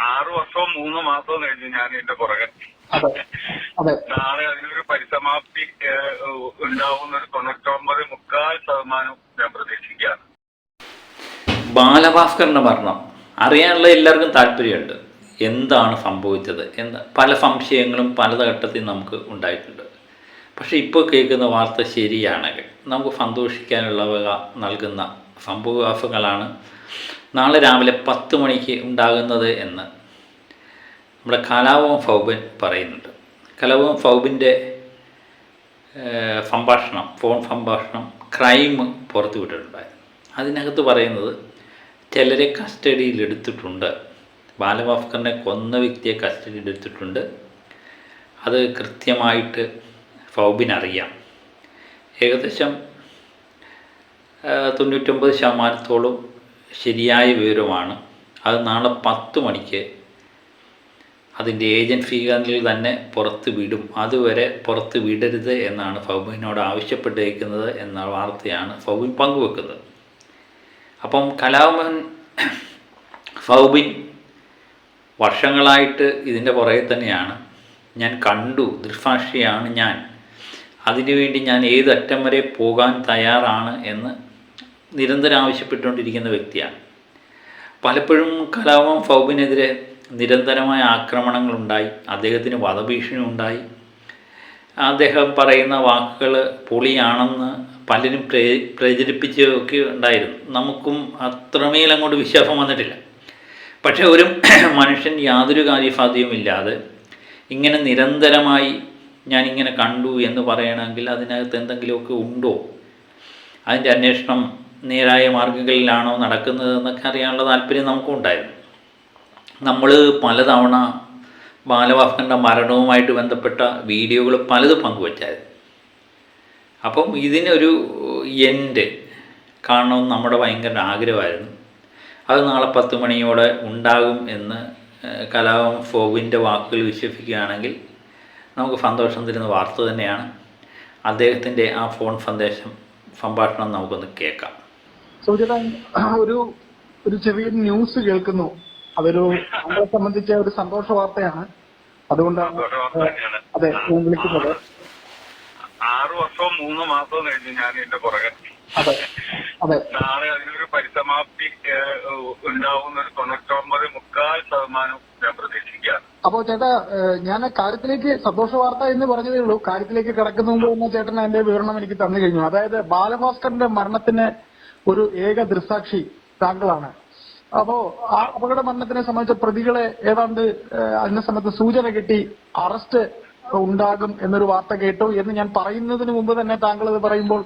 6 വർഷവും 3 മാസവും കഴിഞ്ഞ് ഞാൻ എന്റെ പുറകെ നാളെ അതിനൊരു പരിസമാപ്തി ഉണ്ടാവുന്ന ഒരു 99.4% ഞാൻ പ്രതീക്ഷിക്കുകയാണ്. ബാലഭാസ്കറിന്റെ മരണം അറിയാനുള്ള എല്ലാവർക്കും താല്പര്യമുണ്ട്. എന്താണ് സംഭവിച്ചത് എന്ന് പല സംശയങ്ങളും പലഘട്ടത്തിൽ നമുക്ക് ഉണ്ടായിട്ടുണ്ട്. പക്ഷേ ഇപ്പോൾ കേൾക്കുന്ന വാർത്ത ശരിയാണെങ്കിൽ നമുക്ക് സന്തോഷിക്കാനുള്ള വക നൽകുന്ന സംഭവവികാസങ്ങളാണ് നാളെ രാവിലെ 10 മണിക്ക് ഉണ്ടാകുന്നത് എന്ന് നമ്മുടെ കലാഭവൻ ഫൗബൻ പറയുന്നുണ്ട്. കലാഭവൻ ഫൗബിൻ്റെ ഫോൺ സംഭാഷണം ക്രൈം പുറത്തുവിട്ടിട്ടുണ്ടായിരുന്നു. അതിനകത്ത് പറയുന്നത് ചിലരെ കസ്റ്റഡിയിലെടുത്തിട്ടുണ്ട്, ബാലഭാസ്കറിനെ കൊന്ന വ്യക്തിയെ കസ്റ്റഡിയിലെടുത്തിട്ടുണ്ട്. അത് കൃത്യമായിട്ട് ഫൗബിനറിയാം. ഏകദേശം 99% ശരിയായ വിവരമാണ്. അത് നാളെ 10 മണിക്ക് അതിൻ്റെ ഏജൻസികളിൽ തന്നെ പുറത്ത് വിടും. അതുവരെ പുറത്ത് വിടരുത് എന്നാണ് ഫൗബിനോട് ആവശ്യപ്പെട്ടിരിക്കുന്നത് എന്ന വാർത്തയാണ് ഫൗബിൻ പങ്കുവെക്കുന്നത്. അപ്പം കലാഭവൻ ഫൗബിൻ വർഷങ്ങളായിട്ട് ഇതിൻ്റെ പുറകെ തന്നെയാണ്. ഞാൻ കണ്ടു, ദൃക്സാക്ഷിയാണ് ഞാൻ, അതിനുവേണ്ടി ഞാൻ ഏതറ്റം വരെ പോകാൻ തയ്യാറാണ് എന്ന് നിരന്തരം ആവശ്യപ്പെട്ടുകൊണ്ടിരിക്കുന്ന വ്യക്തിയാണ്. പലപ്പോഴും കലാഭവൻ ഫൗബിനെതിരെ നിരന്തരമായ ആക്രമണങ്ങളുണ്ടായി, അദ്ദേഹത്തിന് വധഭീഷണി ഉണ്ടായി. അദ്ദേഹം പറയുന്ന വാക്കുകൾ പൊളിയാണെന്ന് പലരും പ്രചരിപ്പിച്ചൊക്കെ ഉണ്ടായിരുന്നു. നമുക്കും അത്രമേൽ അങ്ങോട്ട് വിശ്വാസം വന്നിട്ടില്ല. പക്ഷേ ഒരു മനുഷ്യൻ യാതൊരു കാര്യസാധ്യവുമില്ലാതെ ഇങ്ങനെ നിരന്തരമായി ഞാനിങ്ങനെ കണ്ടു എന്ന് പറയണമെങ്കിൽ അതിനകത്ത് എന്തെങ്കിലുമൊക്കെ ഉണ്ടോ, അതിൻ്റെ അന്വേഷണം നേരായ മാർഗ്ഗങ്ങളിലാണോ നടക്കുന്നതെന്നൊക്കെ അറിയാനുള്ള താല്പര്യം നമുക്കും ഉണ്ടായിരുന്നു. നമ്മൾ പലതവണ ബാലഭാസ്കറിൻ്റെ മരണവുമായിട്ട് ബന്ധപ്പെട്ട വീഡിയോകൾ പലതും പങ്കുവച്ചായിരുന്നു. അപ്പം ഇതിനൊരു എൻഡ് കാണണമെന്ന് നമ്മുടെ ഭയങ്കര ആഗ്രഹമായിരുന്നു. അത് നാളെ 10 മണിയോടെ ഉണ്ടാകും എന്ന് കലാഭവൻ ഫൗബിൻ്റെ വാക്കുകൾ വിശ്വസിക്കുകയാണെങ്കിൽ നമുക്ക് സന്തോഷം തരുന്ന വാർത്ത തന്നെയാണ്. അദ്ദേഹത്തിൻ്റെ ആ ഫോൺ സംഭാഷണം നമുക്കൊന്ന് കേൾക്കാം. ഒരു ചെറിയ ന്യൂസ് കേൾക്കുന്നു. അതൊരു നമ്മളെ സംബന്ധിച്ച ഒരു സന്തോഷ വാർത്തയാണ്. അതുകൊണ്ടാണ് അതെ വിളിക്കുന്നത്. 6 വർഷവും 3 മാസവും കഴിഞ്ഞ് ഞാൻ എന്റെ പുറകെ നാളെ അതിനൊരു പരിസമാപ്തി ഉണ്ടാവുന്ന ഒരു 99.4% ഞാൻ പ്രതീക്ഷിക്കുകയാണ്. അപ്പോ ചേട്ടാ, ഞാൻ കാര്യത്തിലേക്ക് സന്തോഷ വാർത്ത എന്ന് പറഞ്ഞതേ ഉള്ളൂ. കാര്യത്തിലേക്ക് കിടക്കുന്ന മുമ്പ് തന്നെ ചേട്ടൻ അതിന്റെ വിവരണം എനിക്ക് തന്നു കഴിഞ്ഞു. അതായത് ബാലഭാസ്കറിന്റെ മരണത്തിന് ഒരു ഏക ദൃക്സാക്ഷി താങ്കളാണ്. അപ്പോ ആ അപകട മരണത്തിനെ സംബന്ധിച്ച പ്രതികളെ ഏതാണ്ട് അതിനെ സംബന്ധിച്ച് സൂചന കിട്ടി അറസ്റ്റ് ഉണ്ടാകും എന്നൊരു വാർത്ത കേട്ടു എന്ന് ഞാൻ പറയുന്നതിന് മുമ്പ് തന്നെ താങ്കൾ അത് പറയുമ്പോൾ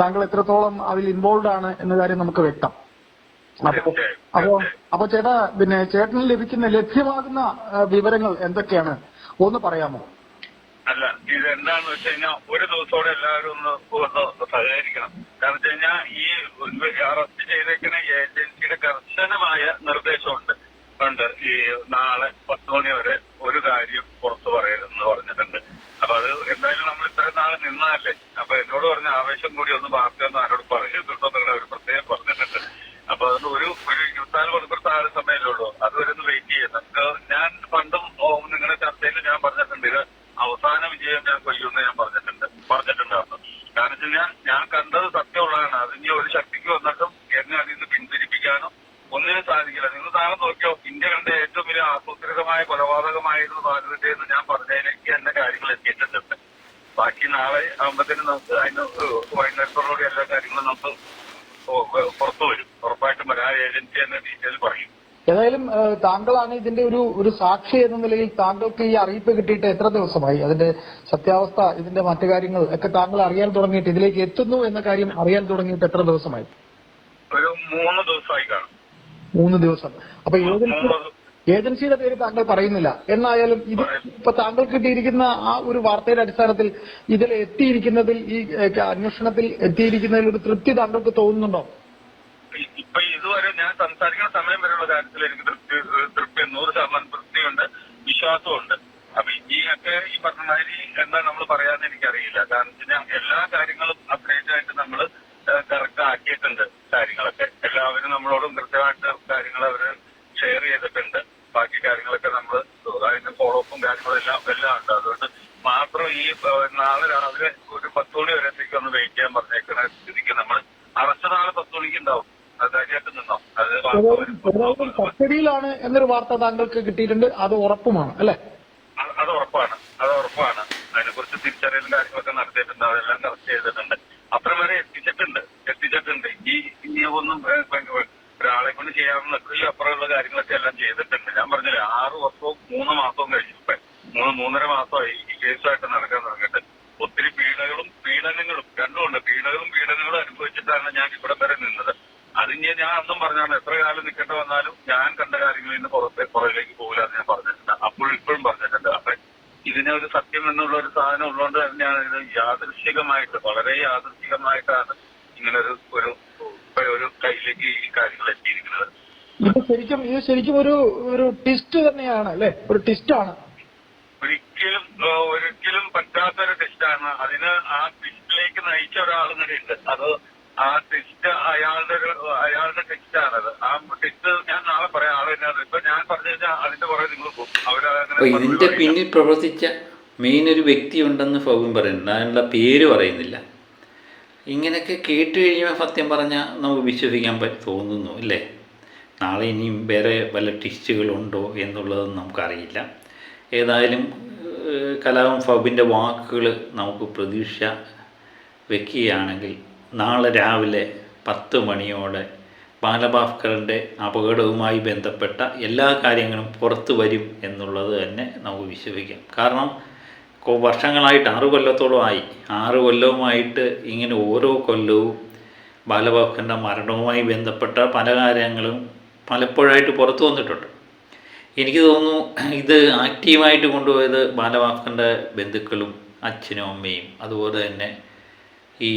താങ്കൾ എത്രത്തോളം അതിൽ ഇൻവോൾവ് ആണ് എന്ന കാര്യം നമുക്ക് വ്യക്തം. അപ്പോ ചേട്ടാ, പിന്നെ ചേട്ടന് ലഭ്യമാകുന്ന വിവരങ്ങൾ എന്തൊക്കെയാണ് ഒന്ന് പറയാമോ? അല്ല, ഇത് എന്താണെന്ന് വെച്ച് കഴിഞ്ഞാൽ ഒരു ദിവസത്തോടെ എല്ലാവരും ഒന്ന് സഹകരിക്കണം. കാരണം വെച്ച് കഴിഞ്ഞാൽ ഈ അറസ്റ്റ് ചെയ്തേക്കുന്ന ഏജൻസിയുടെ കർശനമായ നിർദ്ദേശമുണ്ട്. ഈ നാളെ 10 മണി വരെ ഒരു കാര്യം പുറത്തു പറയരുതെന്ന് പറഞ്ഞിട്ടുണ്ട്. അപ്പൊ അത് എന്തായാലും നമ്മൾ ഇത്രയും നാളെ നിന്നതല്ലേ. അപ്പൊ എന്നോട് പറഞ്ഞ ആവേശം കൂടി ഒന്ന് വാർത്തയൊന്നും ആരോട് പറഞ്ഞിട്ടുണ്ടോ എന്നുള്ള ഒരു പ്രത്യേകം പറഞ്ഞിട്ടുണ്ട്. അപ്പൊ അതുകൊണ്ട് ഒരു 24 മണിക്കൂർ താഴെ സമയമല്ലേ ഉള്ളൂ. അതുവരെ ഒന്ന് വെയിറ്റ് ചെയ്യാം. നമുക്ക് ഞാൻ പണ്ടും നിങ്ങളുടെ ചർച്ചയിൽ ഞാൻ പറഞ്ഞിട്ടുണ്ട്, ഇത് അവസാന വിജയം ഞാൻ കൊയ്യുമെന്ന് ഞാൻ പറഞ്ഞിട്ടുണ്ടായിരുന്നു. കാരണം വെച്ച് കഴിഞ്ഞാൽ ഞാൻ കണ്ടത് സത്യമുള്ളതാണ്. അതിന് ഒരു ശക്തിക്ക് വന്നിട്ടും എന്നെ അതിൽ നിന്ന് പിന്തിരിപ്പിക്കാനോ ഒന്നിനും സാധിക്കില്ല. നിങ്ങൾ താഴെ നോക്കിയോ, ഇന്ത്യ കണ്ട ഏറ്റവും വലിയ ആസൂത്രിതമായ കൊലപാതകമായിരുന്നു ഭാരതത്തെ എന്ന് ഞാൻ പറഞ്ഞതിലേക്ക് എന്റെ കാര്യങ്ങൾ എത്തിയിട്ടുണ്ട്. ബാക്കി നാളെ ആകുമ്പോഴത്തേനും നമുക്ക് അതിന് വൈകുന്നേരത്തോടുകൂടി എല്ലാ കാര്യങ്ങളും നമുക്ക് പുറത്തു വരും. ഉറപ്പായിട്ടും വരാ ഏജൻസി എന്ന ഡീറ്റെയിൽ പറയും. ഏതായാലും താങ്കളാണ് ഇതിന്റെ ഒരു സാക്ഷി എന്ന നിലയിൽ താങ്കൾക്ക് ഈ അറിയിപ്പ് കിട്ടിയിട്ട് എത്ര ദിവസമായി? അതിന്റെ സത്യാവസ്ഥ, ഇതിന്റെ മറ്റു കാര്യങ്ങൾ ഒക്കെ താങ്കൾ അറിയാൻ തുടങ്ങിയിട്ട്, ഇതിലേക്ക് എത്തുന്നു എന്ന കാര്യം അറിയാൻ തുടങ്ങിയിട്ട് എത്ര ദിവസമായി? ഒരു 3 ദിവസമായി കാണും. 3 ദിവസം. അപ്പൊ ഏജൻസിയുടെ പേര് താങ്കൾ പറയുന്നില്ല. എന്നായാലും ഇത് ഇപ്പൊ താങ്കൾ കിട്ടിയിരിക്കുന്ന ആ ഒരു വാർത്തയുടെ അടിസ്ഥാനത്തിൽ ഇതിൽ എത്തിയിരിക്കുന്നതിൽ, ഈ അന്വേഷണത്തിൽ എത്തിയിരിക്കുന്നതിൽ ഒരു തൃപ്തി താങ്കൾക്ക് തോന്നുന്നുണ്ടോ? ഇപ്പൊ ഇതുവരെ ഞാൻ സംസാരിക്കുന്ന സമയം വരെയുള്ള കാര്യത്തിൽ എനിക്ക് തൃപ്തി 100% തൃപ്തിയുണ്ട്, വിശ്വാസമുണ്ട്. അപ്പൊ ഇനിയൊക്കെ ഈ പറഞ്ഞ മാതിരി എന്താ നമ്മൾ പറയാന്ന് എനിക്കറിയില്ല. കാരണം വെച്ചാൽ എല്ലാ കാര്യങ്ങളും അപ്ഡേറ്റ് ആയിട്ട് നമ്മൾ കറക്റ്റ് ആക്കിയിട്ടുണ്ട്. കാര്യങ്ങളൊക്കെ എല്ലാവരും നമ്മളോടും കൃത്യമായിട്ട് കാര്യങ്ങൾ അവര് ഷെയർ ചെയ്തിട്ടുണ്ട്. ബാക്കി കാര്യങ്ങൾ നാളെ രാവിലെ ഒരു 10 മണി വരെത്തേക്ക് ഒന്ന് വെയിറ്റ് ചെയ്യാൻ പറഞ്ഞേക്കുന്ന സ്ഥിതിക്ക് നമ്മൾ അറസ്റ്റ് നാളെ 10 മണിക്ക് ഉണ്ടാവും. അത് ധൈര്യമായിട്ട് നിന്നോ. അത് ഏതായാലും കസ്റ്റഡിയിലാണ് എന്നൊരു വാർത്ത താങ്കൾക്ക് കിട്ടിയിട്ടുണ്ട്. അത് ഉറപ്പുമാണ് അല്ലെ? അത് ഉറപ്പാണ്. അതിനെക്കുറിച്ച് തിരിച്ചറിയലും കാര്യങ്ങളൊക്കെ നടത്തിയിട്ടുണ്ട്. അതെല്ലാം കറക്റ്റ് ചെയ്തിട്ടുണ്ട്. അത്രയും വരെ എത്തിച്ചിട്ടുണ്ട്. ഈ ഒന്നും ഒരാളെ കൊണ്ട് ചെയ്യാവുന്ന അപ്പുറമുള്ള കാര്യങ്ങളൊക്കെ എല്ലാം ചെയ്തിട്ടുണ്ട്. ഞാൻ പറഞ്ഞില്ലേ 6 വർഷവും 3 മാസവും കഴിഞ്ഞു. 3.5 മാസമായി ഈ കേസുമായിട്ട് നടക്കാൻ തുടങ്ങിയിട്ട്. ഒത്തിരി പീഡനങ്ങളും രണ്ടുമുണ്ട്. പീഡനങ്ങളും അനുഭവിച്ചിട്ടാണ് ഞാൻ ഇവിടെ വരെ നിന്നത്. അതിന് ഞാൻ അന്നും പറഞ്ഞാണ് എത്ര കാലം നിൽക്കേണ്ടി വന്നാലും ഞാൻ കണ്ട കാര്യങ്ങളിൽ നിന്ന് പുറകിലേക്ക് പോകില്ല എന്ന് ഞാൻ പറഞ്ഞിട്ടുണ്ട്. ഇപ്പോഴും പറഞ്ഞിട്ടുണ്ട്. അപ്പൊ ഇതിനെ ഒരു സത്യം എന്നുള്ള ഒരു സാധനം ഉള്ളതുകൊണ്ട് തന്നെയാണ് ഇത് വളരെ യാദൃശ്ചികമായിട്ടാണ് ഇങ്ങനെ ഒരു കയ്യിലേക്ക് ഈ കാര്യങ്ങൾ എത്തിയിരിക്കുന്നത്. ഇത് ശരിക്കും ഒരു ട്വിസ്റ്റ് തന്നെയാണ് അല്ലെ? ഒരു ട്വിസ്റ്റാണ്. ഒരിക്കലും പറ്റാത്തൊരു ടെസ്റ്റാണ്. അതിന് ആ ടെസ്റ്റിലേക്ക് നയിച്ച ഒരാളുകൂടിയുണ്ട്. അത് ആ ടെസ്റ്റ് അയാളുടെ ടെസ്റ്റാണത്. ആ ടെസ്റ്റ് ഞാൻ നാളെ പറയാം. ഇപ്പൊ ഞാൻ പറഞ്ഞു കഴിഞ്ഞാൽ അതിന്റെ പുറകെ നിങ്ങൾ പോകും. ഇതിന്റെ പിന്നിൽ പ്രവർത്തിച്ച മെയിൻ ഒരു വ്യക്തി ഉണ്ടെന്ന് ഫൗബിൻ പറയുന്നുണ്ട്. അതിനുള്ള പേര് പറയുന്നില്ല. ഇങ്ങനെയൊക്കെ കേട്ട് കഴിയുമ്പോൾ സത്യം പറഞ്ഞാൽ നമുക്ക് വിശ്വസിക്കാൻ തോന്നുന്നു അല്ലേ? നാളെ ഇനിയും വേറെ വല്ല ടിസ്റ്റുകളുണ്ടോ എന്നുള്ളതൊന്നും നമുക്കറിയില്ല. ഏതായാലും കലാപം ഫൗബിൻ്റെ വാക്കുകൾ നമുക്ക് പ്രതീക്ഷ വയ്ക്കുകയാണെങ്കിൽ നാളെ രാവിലെ 10 മണിയോടെ ബാലഭാസ്കറിൻ്റെ അപകടവുമായി ബന്ധപ്പെട്ട എല്ലാ കാര്യങ്ങളും പുറത്തു വരും എന്നുള്ളത് തന്നെ നമുക്ക് വിശ്വസിക്കാം. കാരണം വർഷങ്ങളായിട്ട് 6 കൊല്ലത്തോളമായി 6 കൊല്ലവുമായിട്ട് ഇങ്ങനെ ഓരോ കൊല്ലവും ബാലഭാസ്കറിൻ്റെ മരണവുമായി ബന്ധപ്പെട്ട പല കാര്യങ്ങളും പലപ്പോഴായിട്ട് പുറത്തു വന്നിട്ടുണ്ട്. എനിക്ക് തോന്നുന്നു ഇത് ആക്റ്റീവായിട്ട് കൊണ്ടുപോയത് ബാലഭാസ്കറിൻ്റെ ബന്ധുക്കളും അച്ഛനും അമ്മയും അതുപോലെ തന്നെ ഈ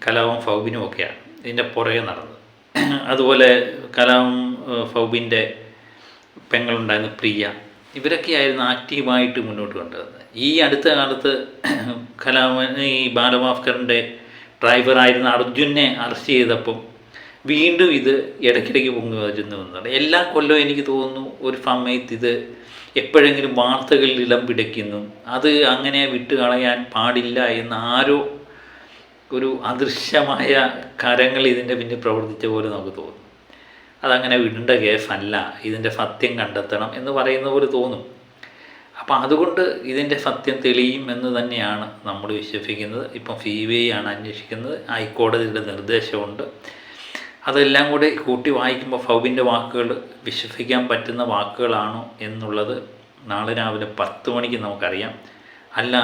കലാപം ഫൗബിനും ഒക്കെയാണ് ഇതിൻ്റെ പുറകെ നടന്നത്. അതുപോലെ കലാപം ഫൗബിൻ്റെ പെങ്ങളുണ്ടായിരുന്ന പ്രിയ, ഇവരൊക്കെയായിരുന്നു ആക്റ്റീവായിട്ട് മുന്നോട്ട് കൊണ്ടുവന്നത്. ഈ അടുത്ത കാലത്ത് ഈ ബാലഭാസ്കറിൻ്റെ ഡ്രൈവറായിരുന്ന അർജുനെ അറസ്റ്റ് ചെയ്തപ്പം വീണ്ടും ഇത് ഇടയ്ക്കിടയ്ക്ക് പൊങ്ങി വരുന്നു എന്നാണ്. എല്ലാ കൊല്ലവും എനിക്ക് തോന്നുന്നു ഒരു സമയത്ത് ഇത് എപ്പോഴെങ്കിലും വാർത്തകളിൽ ഇടം പിടിക്കുന്നു. അത് അങ്ങനെ വിട്ടുകളയാൻ പാടില്ല എന്ന് ആരോ ഒരു അദൃശ്യമായ കരങ്ങൾ ഇതിൻ്റെ പിന്നിൽ പ്രവർത്തിച്ച പോലെ നമുക്ക് തോന്നും. അതങ്ങനെ വിടേണ്ട കേസല്ല, ഇതിൻ്റെ സത്യം കണ്ടെത്തണം എന്ന് പറയുന്ന പോലെ തോന്നും. അപ്പം അതുകൊണ്ട് ഇതിൻ്റെ സത്യം തെളിയും എന്ന് തന്നെയാണ് നമ്മൾ വിശ്വസിക്കുന്നത്. ഇപ്പം CBI ആണ് അന്വേഷിക്കുന്നത്. ഹൈക്കോടതിയുടെ നിർദ്ദേശമുണ്ട്. അതെല്ലാം കൂടി കൂട്ടി വായിക്കുമ്പോൾ ഫൗബിൻ്റെ വാക്കുകൾ വിശ്വസിക്കാൻ പറ്റുന്ന വാക്കുകളാണോ എന്നുള്ളത് നാളെ രാവിലെ 10 മണിക്ക് നമുക്കറിയാം. അല്ല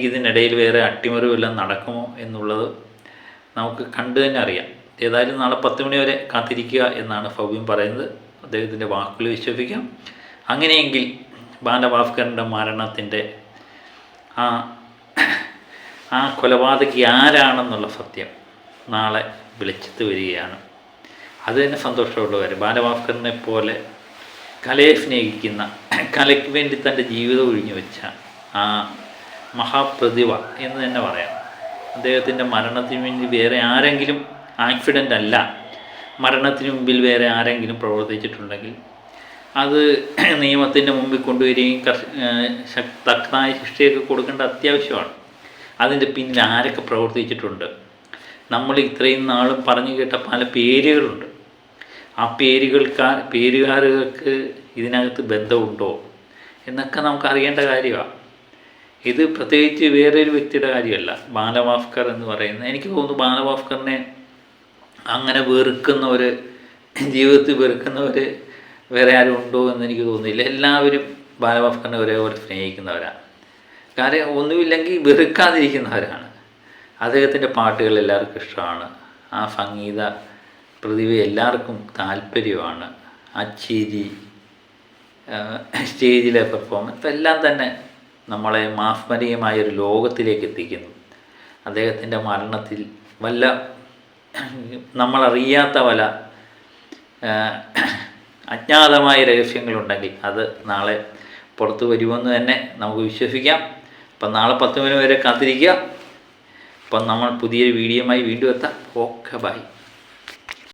ഇതിനിടയിൽ വേറെ അട്ടിമറിവെല്ലാം നടക്കുമോ എന്നുള്ളത് നമുക്ക് കണ്ടു തന്നെ അറിയാം. ഏതായാലും നാളെ 10 മണി വരെ കാത്തിരിക്കുക എന്നാണ് ഫൗബിൻ പറയുന്നത്. അദ്ദേഹത്തിൻ്റെ വാക്കുകൾ വിശ്വസിക്കാം. അങ്ങനെയെങ്കിൽ ബാലഭാസ്കറിൻ്റെ മരണത്തിൻ്റെ ആ കൊലപാതകി ആരാണെന്നുള്ള സത്യം നാളെ വെളിച്ചത്ത് വരികയാണ്. അത് തന്നെ സന്തോഷമുള്ളവർ. ബാലഭാസ്കറിനെ പോലെ കലയെ സ്നേഹിക്കുന്ന, കലയ്ക്ക് വേണ്ടി തൻ്റെ ജീവിതം ഒഴിഞ്ഞു വെച്ച ആ മഹാപ്രതിഭ എന്ന് തന്നെ പറയാം. അദ്ദേഹത്തിൻ്റെ മരണത്തിന് വേണ്ടി വേറെ ആരെങ്കിലും ആക്സിഡൻ്റ് അല്ല, മരണത്തിന് മുമ്പിൽ വേറെ ആരെങ്കിലും പ്രവർത്തിച്ചിട്ടുണ്ടെങ്കിൽ അത് നിയമത്തിൻ്റെ മുമ്പിൽ കൊണ്ടുവരികയും തക്കതായ ശിക്ഷയൊക്കെ കൊടുക്കേണ്ട അത്യാവശ്യമാണ്. അതിൻ്റെ പിന്നിൽ ആരൊക്കെ പ്രവർത്തിച്ചിട്ടുണ്ട്? നമ്മൾ ഇത്രയും നാളും പറഞ്ഞു കേട്ട പല പേരുകളുണ്ട്. ആ പേരുകാർക്ക് ഇതിനകത്ത് ബന്ധമുണ്ടോ എന്നൊക്കെ നമുക്ക് അറിയേണ്ട കാര്യമാണ്. ഇത് പ്രത്യേകിച്ച് വേറൊരു വ്യക്തിയുടെ കാര്യമല്ല. ബാലഭാസ്കർ എന്ന് പറയുന്നത്, എനിക്ക് തോന്നുന്നു ബാലഭാസ്കറിനെ അങ്ങനെ വെറുക്കുന്നവർ, ജീവിതത്തിൽ വെറുക്കുന്നവർ വേറെ ആരും ഉണ്ടോ എന്ന് എനിക്ക് തോന്നുന്നില്ല. എല്ലാവരും ബാലഭാസ്കറിനെ ഒരേപോലെ സ്നേഹിക്കുന്നവരാണ്. കാര്യം ഒന്നുമില്ലെങ്കിൽ വെറുക്കാതിരിക്കുന്നവരാണ്. അദ്ദേഹത്തിൻ്റെ പാട്ടുകൾ എല്ലാവർക്കും ഇഷ്ടമാണ്. ആ സംഗീത പ്രതിഭ എല്ലാവർക്കും താല്പര്യമാണ്. ആ ചിരി, സ്റ്റേജിലെ പെർഫോമൻസ് എല്ലാം തന്നെ നമ്മളെ മാസ്മരീയമായൊരു ലോകത്തിലേക്ക് എത്തിക്കുന്നു. അദ്ദേഹത്തിൻ്റെ മരണത്തിൽ നമ്മളറിയാത്ത പല അജ്ഞാതമായ രഹസ്യങ്ങളുണ്ടെങ്കിൽ അത് നാളെ പുറത്തു വരുമെന്ന് തന്നെ നമുക്ക് വിശ്വസിക്കാം. അപ്പം നാളെ 10 മണി വരെ കാത്തിരിക്കുക. അപ്പം നമ്മൾ പുതിയൊരു വീഡിയോയുമായി വീണ്ടും എത്താം. Okay, by.